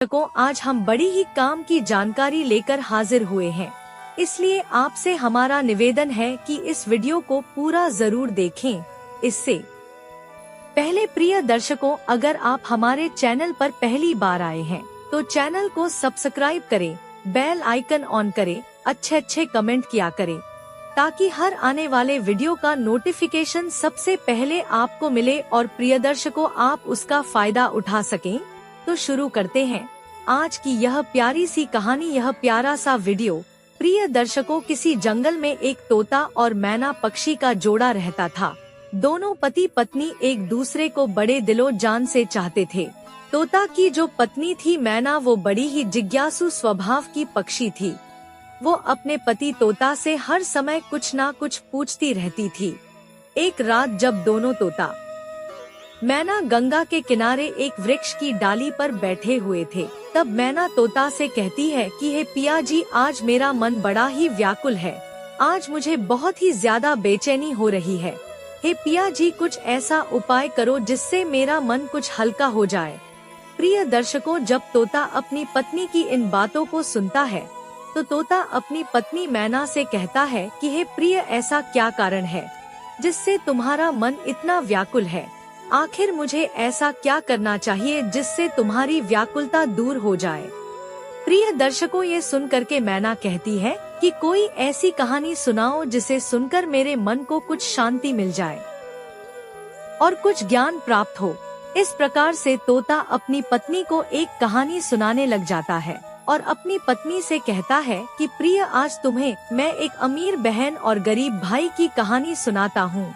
दर्शकों, आज हम बड़ी ही काम की जानकारी लेकर हाजिर हुए हैं। इसलिए आपसे हमारा निवेदन है कि इस वीडियो को पूरा जरूर देखें। इससे पहले प्रिय दर्शकों, अगर आप हमारे चैनल पर पहली बार आए हैं तो चैनल को सब्सक्राइब करें, बेल आइकन ऑन करें, अच्छे कमेंट किया करें ताकि हर आने वाले वीडियो का नोटिफिकेशन सबसे पहले आपको मिले और प्रिय दर्शकों आप उसका फायदा उठा सकें। तो शुरू करते हैं आज की यह प्यारी सी कहानी, यह प्यारा सा वीडियो। प्रिय दर्शकों, किसी जंगल में एक तोता और मैना पक्षी का जोड़ा रहता था। दोनों पति पत्नी एक दूसरे को बड़े दिलो जान से चाहते थे। तोता की जो पत्नी थी मैना, वो बड़ी ही जिज्ञासु स्वभाव की पक्षी थी। वो अपने पति तोता से हर समय कुछ ना कुछ पूछती रहती थी। एक रात जब दोनों तोता मैना गंगा के किनारे एक वृक्ष की डाली पर बैठे हुए थे, तब मैना तोता से कहती है कि हे पिया जी, आज मेरा मन बड़ा ही व्याकुल है। आज मुझे बहुत ही ज्यादा बेचैनी हो रही है। हे पिया जी, कुछ ऐसा उपाय करो जिससे मेरा मन कुछ हल्का हो जाए। प्रिय दर्शकों, जब तोता अपनी पत्नी की इन बातों को सुनता है तो तोता अपनी पत्नी मैना से कहता है कि हे प्रिय, ऐसा क्या कारण है जिससे तुम्हारा मन इतना व्याकुल है? आखिर मुझे ऐसा क्या करना चाहिए जिससे तुम्हारी व्याकुलता दूर हो जाए? प्रिय दर्शकों, ये सुन करके मैना कहती है कि कोई ऐसी कहानी सुनाओ जिसे सुनकर मेरे मन को कुछ शांति मिल जाए और कुछ ज्ञान प्राप्त हो। इस प्रकार से तोता अपनी पत्नी को एक कहानी सुनाने लग जाता है और अपनी पत्नी से कहता है कि प्रिय, आज तुम्हें मैं एक अमीर बहन और गरीब भाई की कहानी सुनाता हूँ।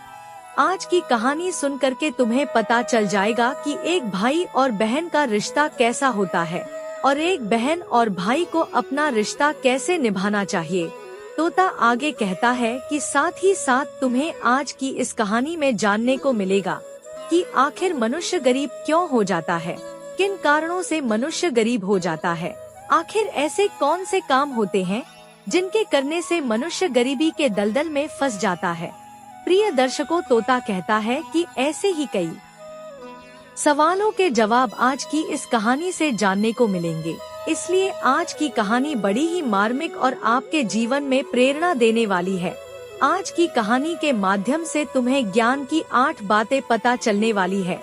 आज की कहानी सुन करके तुम्हें पता चल जाएगा कि एक भाई और बहन का रिश्ता कैसा होता है और एक बहन और भाई को अपना रिश्ता कैसे निभाना चाहिए। तोता आगे कहता है कि साथ ही साथ तुम्हें आज की इस कहानी में जानने को मिलेगा कि आखिर मनुष्य गरीब क्यों हो जाता है, किन कारणों से मनुष्य गरीब हो जाता है। आखिर ऐसे कौन से काम होते हैं जिनके करने से मनुष्य गरीबी के दलदल में फंस जाता है। प्रिय दर्शकों, तोता कहता है कि ऐसे ही कई सवालों के जवाब आज की इस कहानी से जानने को मिलेंगे। इसलिए आज की कहानी बड़ी ही मार्मिक और आपके जीवन में प्रेरणा देने वाली है। आज की कहानी के माध्यम से तुम्हें ज्ञान की 8 बातें पता चलने वाली है।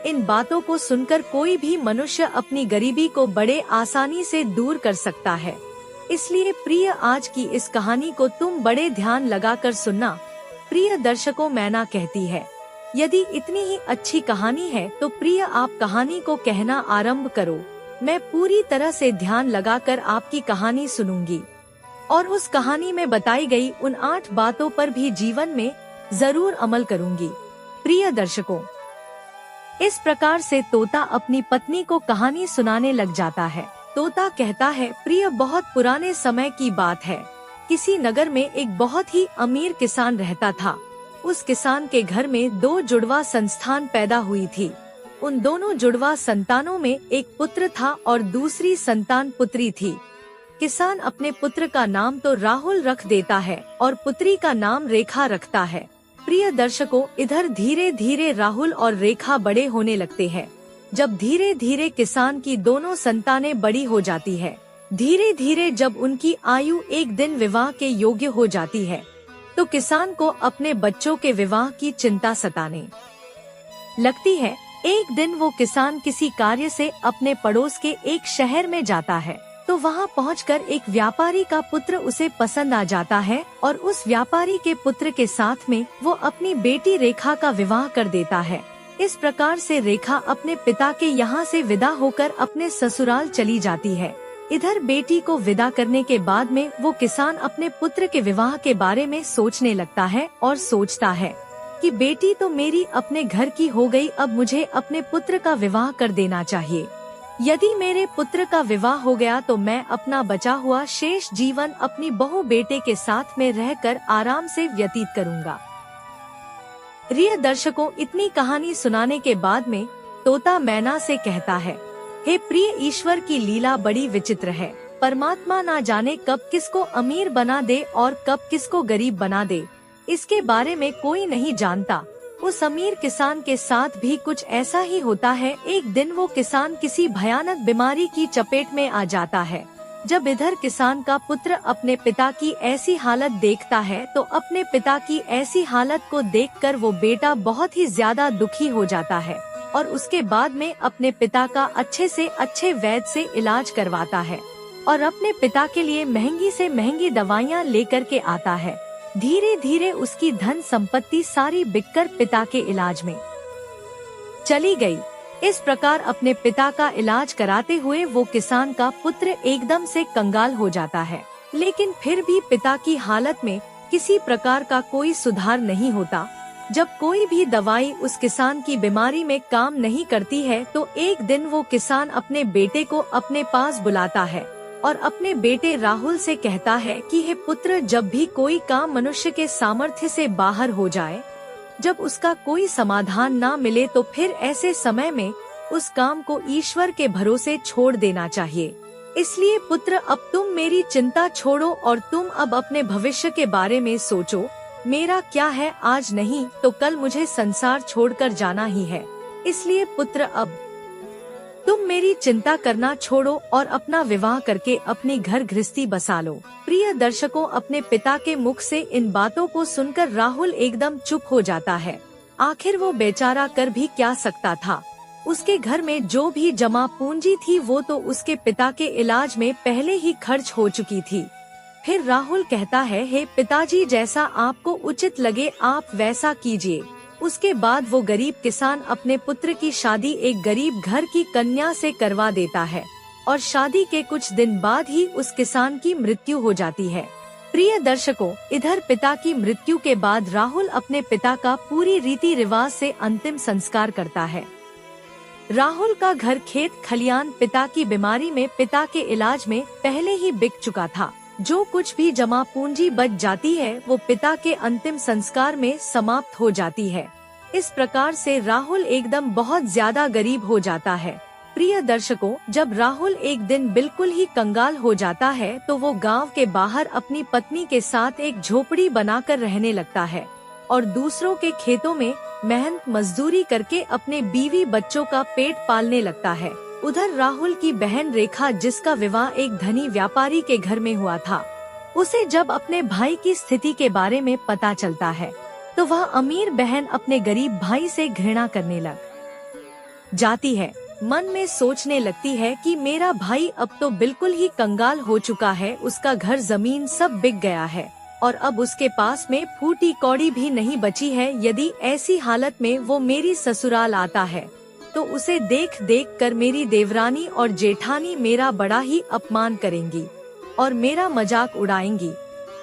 इन बातों को सुनकर कोई भी मनुष्य अपनी गरीबी को बड़े आसानी से दूर कर सकता है। इसलिए प्रिय, आज की इस कहानी को तुम बड़े ध्यान लगाकर सुनना। प्रिय दर्शकों, मैना कहती है, यदि इतनी ही अच्छी कहानी है तो प्रिय आप कहानी को कहना आरंभ करो। मैं पूरी तरह से ध्यान लगाकर आपकी कहानी सुनूंगी और उस कहानी में बताई गई उन 8 बातों पर भी जीवन में जरूर अमल करूंगी। प्रिय दर्शकों, इस प्रकार से तोता अपनी पत्नी को कहानी सुनाने लग जाता है। तोता कहता है, प्रिय, बहुत पुराने समय की बात है। किसी नगर में एक बहुत ही अमीर किसान रहता था। उस किसान के घर में 2 जुड़वा संतान पैदा हुई थी। उन दोनों जुड़वा संतानों में एक पुत्र था और दूसरी संतान पुत्री थी। किसान अपने पुत्र का नाम तो राहुल रख देता है और पुत्री का नाम रेखा रखता है। प्रिय दर्शकों, इधर धीरे धीरे राहुल और रेखा बड़े होने लगते हैं। जब धीरे धीरे किसान की दोनों संतानें बड़ी हो जाती है, धीरे धीरे जब उनकी आयु एक दिन विवाह के योग्य हो जाती है, तो किसान को अपने बच्चों के विवाह की चिंता सताने लगती है। एक दिन वो किसान किसी कार्य से अपने पड़ोस के एक शहर में जाता है, तो वहाँ पहुंचकर एक व्यापारी का पुत्र उसे पसंद आ जाता है और उस व्यापारी के पुत्र के साथ में वो अपनी बेटी रेखा का विवाह कर देता है। इस प्रकार से रेखा अपने पिता के यहाँ से विदा होकर अपने ससुराल चली जाती है। इधर बेटी को विदा करने के बाद में वो किसान अपने पुत्र के विवाह के बारे में सोचने लगता है और सोचता है कि बेटी तो मेरी अपने घर की हो गई, अब मुझे अपने पुत्र का विवाह कर देना चाहिए। यदि मेरे पुत्र का विवाह हो गया तो मैं अपना बचा हुआ शेष जीवन अपनी बहू बेटे के साथ में रहकर आराम से व्यतीत करूंगा। प्रिय दर्शकों, इतनी कहानी सुनाने के बाद में तोता मैना से कहता है, हे प्रिय, ईश्वर की लीला बड़ी विचित्र है। परमात्मा ना जाने कब किसको अमीर बना दे और कब किसको गरीब बना दे, इसके बारे में कोई नहीं जानता। उस अमीर किसान के साथ भी कुछ ऐसा ही होता है। एक दिन वो किसान किसी भयानक बीमारी की चपेट में आ जाता है। जब इधर किसान का पुत्र अपने पिता की ऐसी हालत देखता है तो अपने पिता की ऐसी हालत को देखकर वो बेटा बहुत ही ज्यादा दुखी हो जाता है और उसके बाद में अपने पिता का अच्छे से अच्छे वैद्य से इलाज करवाता है और अपने पिता के लिए महंगी से महंगी दवाइयाँ लेकर के आता है। धीरे धीरे उसकी धन संपत्ति सारी बिककर पिता के इलाज में चली गई। इस प्रकार अपने पिता का इलाज कराते हुए वो किसान का पुत्र एकदम से कंगाल हो जाता है। लेकिन फिर भी पिता की हालत में किसी प्रकार का कोई सुधार नहीं होता। जब कोई भी दवाई उस किसान की बीमारी में काम नहीं करती है तो एक दिन वो किसान अपने बेटे को अपने पास बुलाता है और अपने बेटे राहुल से कहता है कि हे पुत्र, जब भी कोई काम मनुष्य के सामर्थ्य से बाहर हो जाए, जब उसका कोई समाधान ना मिले तो फिर ऐसे समय में उस काम को ईश्वर के भरोसे छोड़ देना चाहिए। इसलिए पुत्र, अब तुम मेरी चिंता छोड़ो और तुम अब अपने भविष्य के बारे में सोचो। मेरा क्या है, आज नहीं तो कल मुझे संसार छोड़कर जाना ही है। इसलिए पुत्र, अब तुम मेरी चिंता करना छोड़ो और अपना विवाह करके अपनी घर गृहस्थी बसा लो। प्रिय दर्शकों, अपने पिता के मुख से इन बातों को सुनकर राहुल एकदम चुप हो जाता है। आखिर वो बेचारा कर भी क्या सकता था। उसके घर में जो भी जमा पूंजी थी वो तो उसके पिता के इलाज में पहले ही खर्च हो चुकी थी। फिर राहुल कहता है, हे पिताजी, जैसा आपको उचित लगे आप वैसा कीजिए। उसके बाद वो गरीब किसान अपने पुत्र की शादी एक गरीब घर की कन्या से करवा देता है और शादी के कुछ दिन बाद ही उस किसान की मृत्यु हो जाती है। प्रिय दर्शकों, इधर पिता की मृत्यु के बाद राहुल अपने पिता का पूरी रीति रिवाज से अंतिम संस्कार करता है। राहुल का घर खेत खलियान पिता की बीमारी में पिता के इलाज में पहले ही बिक चुका था। जो कुछ भी जमा पूंजी बच जाती है वो पिता के अंतिम संस्कार में समाप्त हो जाती है। इस प्रकार से राहुल एकदम बहुत ज्यादा गरीब हो जाता है। प्रिय दर्शकों, जब राहुल एक दिन बिल्कुल ही कंगाल हो जाता है तो वो गांव के बाहर अपनी पत्नी के साथ एक झोपड़ी बनाकर रहने लगता है और दूसरों के खेतों में मेहनत मजदूरी करके अपने बीवी बच्चों का पेट पालने लगता है। उधर राहुल की बहन रेखा, जिसका विवाह एक धनी व्यापारी के घर में हुआ था, उसे जब अपने भाई की स्थिति के बारे में पता चलता है तो वह अमीर बहन अपने गरीब भाई से घृणा करने लग जाती है। मन में सोचने लगती है कि मेरा भाई अब तो बिल्कुल ही कंगाल हो चुका है, उसका घर जमीन सब बिक गया है और अब उसके पास में फूटी कौड़ी भी नहीं बची है। यदि ऐसी हालत में वो मेरी ससुराल आता है तो उसे देख देख कर मेरी देवरानी और जेठानी मेरा बड़ा ही अपमान करेंगी और मेरा मजाक उड़ाएंगी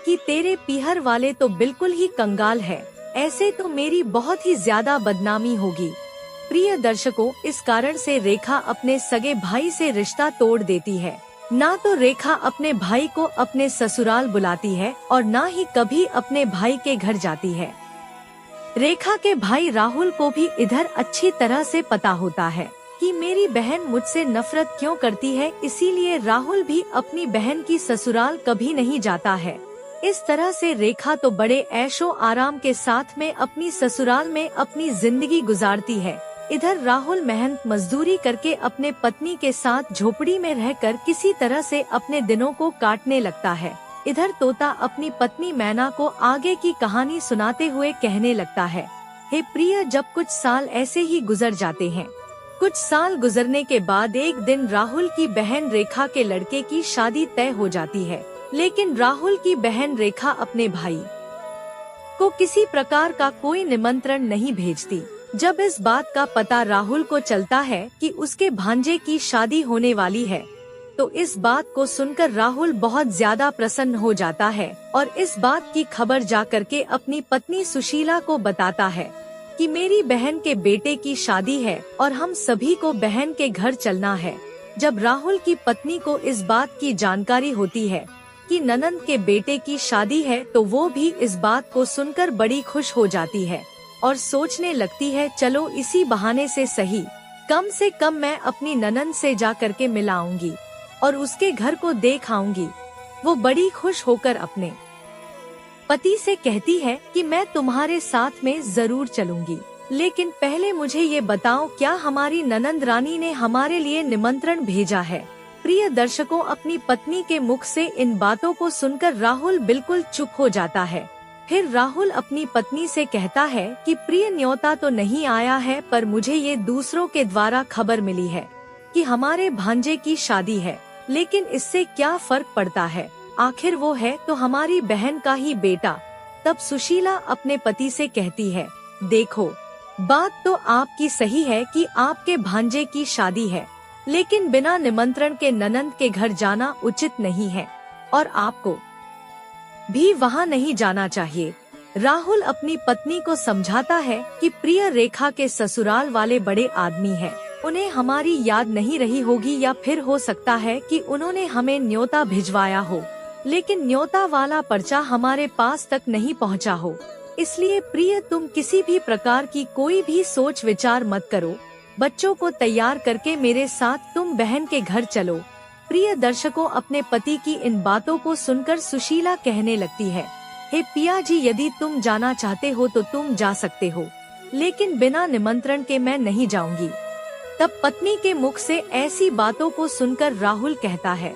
कि तेरे पीहर वाले तो बिल्कुल ही कंगाल है, ऐसे तो मेरी बहुत ही ज्यादा बदनामी होगी। प्रिय दर्शकों, इस कारण से रेखा अपने सगे भाई से रिश्ता तोड़ देती है। ना तो रेखा अपने भाई को अपने ससुराल बुलाती है और ना ही कभी अपने भाई के घर जाती है। रेखा के भाई राहुल को भी इधर अच्छी तरह से पता होता है कि मेरी बहन मुझसे नफरत क्यों करती है, इसीलिए राहुल भी अपनी बहन की ससुराल कभी नहीं जाता है। इस तरह से रेखा तो बड़े ऐशो आराम के साथ में अपनी ससुराल में अपनी जिंदगी गुजारती है। इधर राहुल मेहनत मजदूरी करके अपने पत्नी के साथ झोपड़ी में रहकर किसी तरह से अपने दिनों को काटने लगता है। इधर तोता अपनी पत्नी मैना को आगे की कहानी सुनाते हुए कहने लगता है, हे प्रिय, जब कुछ साल ऐसे ही गुजर जाते हैं। कुछ साल गुजरने के बाद एक दिन राहुल की बहन रेखा के लड़के की शादी तय हो जाती है, लेकिन राहुल की बहन रेखा अपने भाई को किसी प्रकार का कोई निमंत्रण नहीं भेजती। जब इस बात का पता राहुल को चलता है कि उसके भांजे की शादी होने वाली है तो इस बात को सुनकर राहुल बहुत ज्यादा प्रसन्न हो जाता है और इस बात की खबर जाकर के अपनी पत्नी सुशीला को बताता है कि मेरी बहन के बेटे की शादी है और हम सभी को बहन के घर चलना है। जब राहुल की पत्नी को इस बात की जानकारी होती है कि ननंद के बेटे की शादी है तो वो भी इस बात को सुनकर बड़ी खुश हो जाती है और सोचने लगती है, चलो इसी बहाने से कम मैं अपनी ननंद से जा करके मिलाऊंगी और उसके घर को देख आऊंगी। वो बड़ी खुश होकर अपने पति से कहती है कि मैं तुम्हारे साथ में जरूर चलूंगी, लेकिन पहले मुझे ये बताओ क्या हमारी ननंद रानी ने हमारे लिए निमंत्रण भेजा है। प्रिय दर्शकों, अपनी पत्नी के मुख से इन बातों को सुनकर राहुल बिल्कुल चुप हो जाता है। फिर राहुल अपनी पत्नी से कहता है कि प्रिय, न्योता तो नहीं आया है, पर मुझे ये दूसरों के द्वारा खबर मिली है कि हमारे भांजे की शादी है, लेकिन इससे क्या फर्क पड़ता है, आखिर वो है तो हमारी बहन का ही बेटा। तब सुशीला अपने पति से कहती है, देखो बात तो आपकी सही है कि आपके भांजे की शादी है, लेकिन बिना निमंत्रण के ननंद के घर जाना उचित नहीं है और आपको भी वहाँ नहीं जाना चाहिए। राहुल अपनी पत्नी को समझाता है कि प्रिय रेखा के ससुराल वाले बड़े आदमी हैं, उन्हें हमारी याद नहीं रही होगी या फिर हो सकता है कि उन्होंने हमें न्योता भिजवाया हो, लेकिन न्योता वाला पर्चा हमारे पास तक नहीं पहुंचा हो। इसलिए प्रिय, तुम किसी भी प्रकार की कोई भी सोच विचार मत करो, बच्चों को तैयार करके मेरे साथ तुम बहन के घर चलो। प्रिय दर्शकों, अपने पति की इन बातों को सुनकर सुशीला कहने लगती है, हे पिया जी, यदि तुम जाना चाहते हो तो तुम जा सकते हो, लेकिन बिना निमंत्रण के मैं नहीं जाऊंगी। तब पत्नी के मुख से ऐसी बातों को सुनकर राहुल कहता है,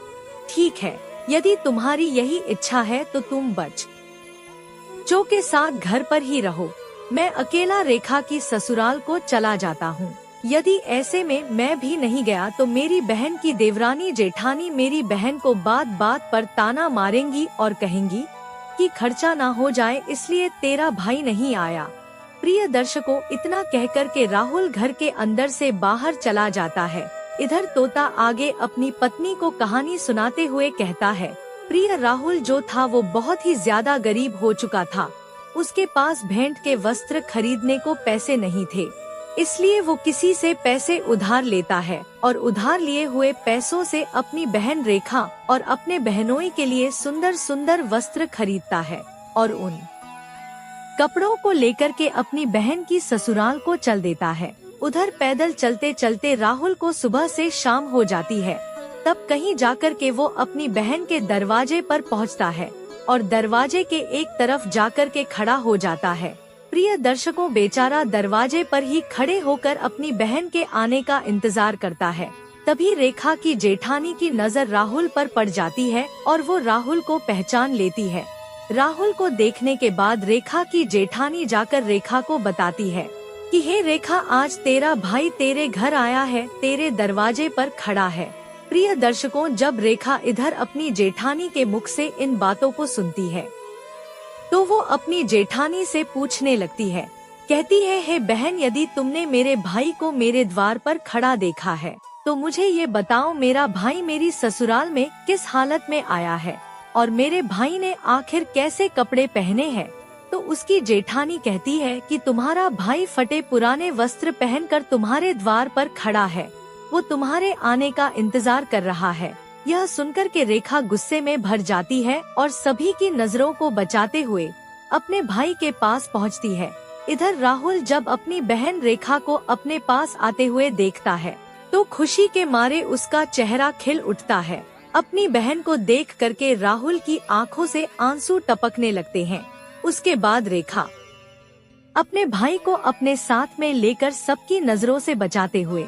ठीक है, यदि तुम्हारी यही इच्छा है तो तुम बच्चों के साथ घर पर ही रहो, मैं अकेला रेखा की ससुराल को चला जाता हूँ। यदि ऐसे में मैं भी नहीं गया तो मेरी बहन की देवरानी जेठानी मेरी बहन को बात बात पर ताना मारेंगी और कहेंगी कि खर्चा ना हो जाए इसलिए तेरा भाई नहीं आया। प्रिय दर्शकों, इतना कहकर के राहुल घर के अंदर से बाहर चला जाता है। इधर तोता आगे अपनी पत्नी को कहानी सुनाते हुए कहता है, प्रिय, राहुल जो था वो बहुत ही ज्यादा गरीब हो चुका था। उसके पास भेंट के वस्त्र खरीदने को पैसे नहीं थे, इसलिए वो किसी से पैसे उधार लेता है और उधार लिए हुए पैसों से अपनी बहन रेखा और अपने बहनोई के लिए सुंदर सुंदर वस्त्र खरीदता है और उन कपड़ों को लेकर के अपनी बहन की ससुराल को चल देता है। उधर पैदल चलते चलते राहुल को सुबह से शाम हो जाती है। तब कहीं जाकर के वो अपनी बहन के दरवाजे पर पहुंचता है और दरवाजे के एक तरफ जाकर के खड़ा हो जाता है। प्रिय दर्शकों, बेचारा दरवाजे पर ही खड़े होकर अपनी बहन के आने का इंतजार करता है। तभी रेखा की जेठानी की नजर राहुल पर पड़ जाती है और वो राहुल को पहचान लेती है। राहुल को देखने के बाद रेखा की जेठानी जाकर रेखा को बताती है कि हे रेखा, आज तेरा भाई तेरे घर आया है, तेरे दरवाजे पर खड़ा है। प्रिय दर्शकों, जब रेखा इधर अपनी जेठानी के मुख से इन बातों को सुनती है तो वो अपनी जेठानी से पूछने लगती है, कहती है, हे बहन, यदि तुमने मेरे भाई को मेरे द्वार पर खड़ा देखा है तो मुझे ये बताओ, मेरा भाई मेरी ससुराल में किस हालत में आया है और मेरे भाई ने आखिर कैसे कपड़े पहने हैं। तो उसकी जेठानी कहती है कि तुम्हारा भाई फटे पुराने वस्त्र पहनकर तुम्हारे द्वार पर खड़ा है, वो तुम्हारे आने का इंतजार कर रहा है। यह सुनकर के रेखा गुस्से में भर जाती है और सभी की नजरों को बचाते हुए अपने भाई के पास पहुंचती है। इधर राहुल जब अपनी बहन रेखा को अपने पास आते हुए देखता है तो खुशी के मारे उसका चेहरा खिल उठता है। अपनी बहन को देख करके राहुल की आंखों से आंसू टपकने लगते हैं। उसके बाद रेखा अपने भाई को अपने साथ में लेकर सबकी नजरों से बचाते हुए